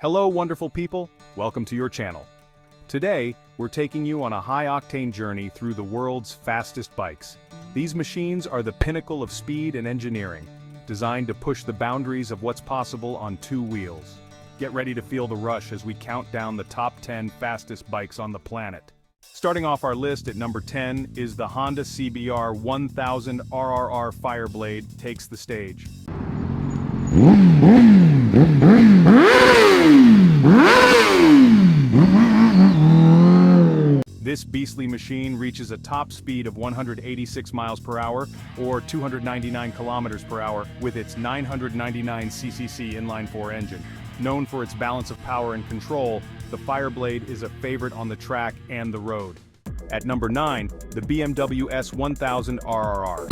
Hello wonderful people, welcome to your channel. Today, we're taking you on a high-octane journey through the world's fastest bikes. These machines are the pinnacle of speed and engineering, designed to push the boundaries of what's possible on two wheels. Get ready to feel the rush as we count down the top 10 fastest bikes on the planet. Starting off our list at number 10 is the Honda CBR 1000 RRR Fireblade takes the stage. This beastly machine reaches a top speed of 186 miles per hour or 299 kilometers per hour with its 999cc inline-4 engine. Known for its balance of power and control, the Fireblade is a favorite on the track and the road. At number 9, the BMW S1000 RRR.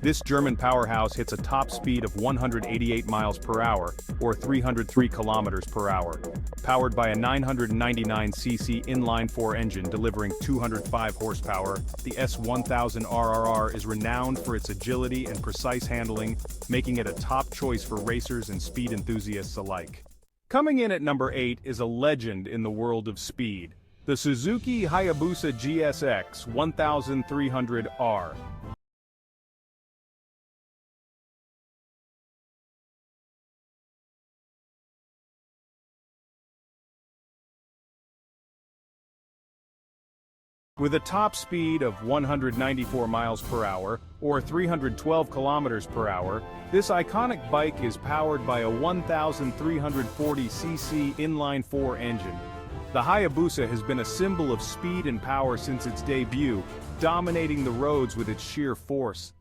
This German powerhouse hits a top speed of 188 miles per hour, or 303 kilometers per hour. Powered by a 999cc inline-4 engine delivering 205 horsepower, the S1000 RRR is renowned for its agility and precise handling, making it a top choice for racers and speed enthusiasts alike. Coming in at number 8 is a legend in the world of speed, the Suzuki Hayabusa GSX 1300R. With a top speed of 194 miles per hour, or 312 kilometers per hour, this iconic bike is powered by a 1340cc inline-4 engine. The Hayabusa has been a symbol of speed and power since its debut, dominating the roads with its sheer force.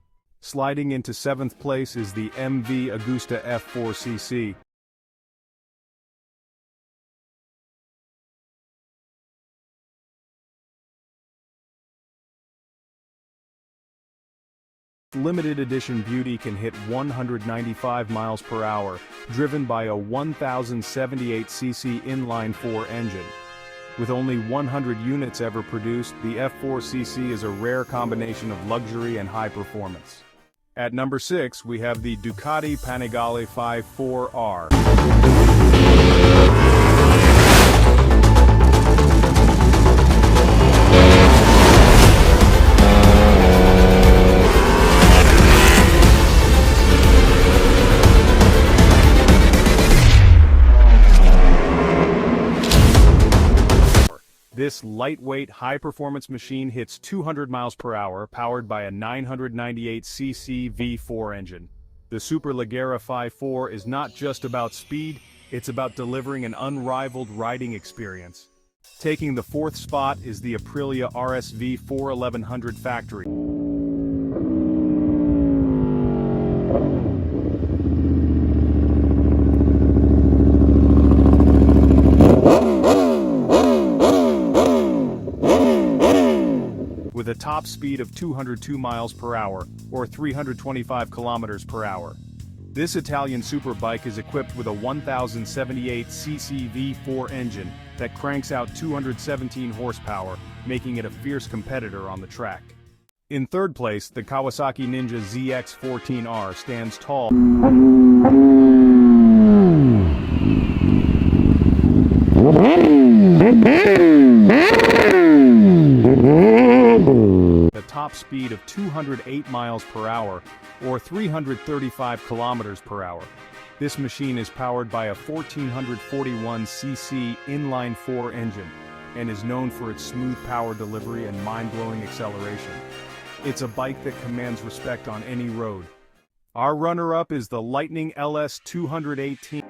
Sliding into 7th place is the MV Agusta F4cc. Limited edition beauty can hit 195 miles per hour, driven by a 1078cc inline-4 engine. With only 100 units ever produced, the F4cc is a rare combination of luxury and high performance. At number 6, we have the Ducati Panigale 54R. This lightweight, high-performance machine hits 200 miles per hour, powered by a 998cc V4 engine. The Superleggera 54 is not just about speed, it's about delivering an unrivaled riding experience. Taking the 4th spot is the Aprilia RSV 41100 Factory. With a top speed of 202 miles per hour, or 325 kilometers per hour. This Italian superbike is equipped with a 1078cc V4 engine that cranks out 217 horsepower, making it a fierce competitor on the track. In 3rd place, the Kawasaki Ninja ZX14R stands tall. A top speed of 208 miles per hour, or 335 kilometers per hour. This machine is powered by a 1441cc inline-4 engine, and is known for its smooth power delivery and mind-blowing acceleration. It's a bike that commands respect on any road. Our runner-up is the Lightning LS 218.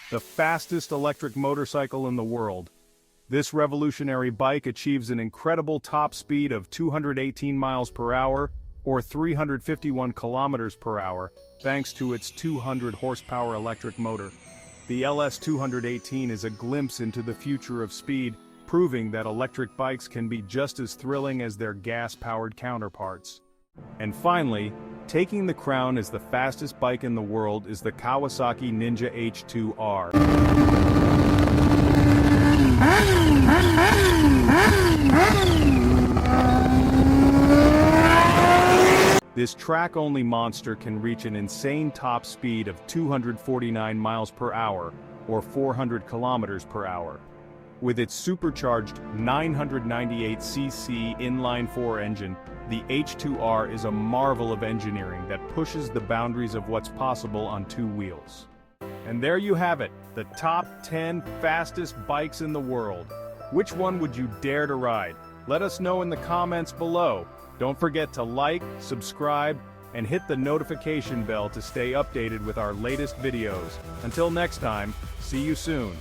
The fastest electric motorcycle in the world. This revolutionary bike achieves an incredible top speed of 218 miles per hour, or 351 kilometers per hour, thanks to its 200 horsepower electric motor. The LS218 is a glimpse into the future of speed, proving that electric bikes can be just as thrilling as their gas-powered counterparts. And finally, taking the crown as the fastest bike in the world is the Kawasaki Ninja H2R. This track-only monster can reach an insane top speed of 249 miles per hour, or 400 kilometers per hour. With its supercharged 998cc inline-4 engine, the H2R is a marvel of engineering that pushes the boundaries of what's possible on two wheels. And there you have it, the top 10 fastest bikes in the world. Which one would you dare to ride? Let us know in the comments below. Don't forget to like, subscribe, and hit the notification bell to stay updated with our latest videos. Until next time, see you soon.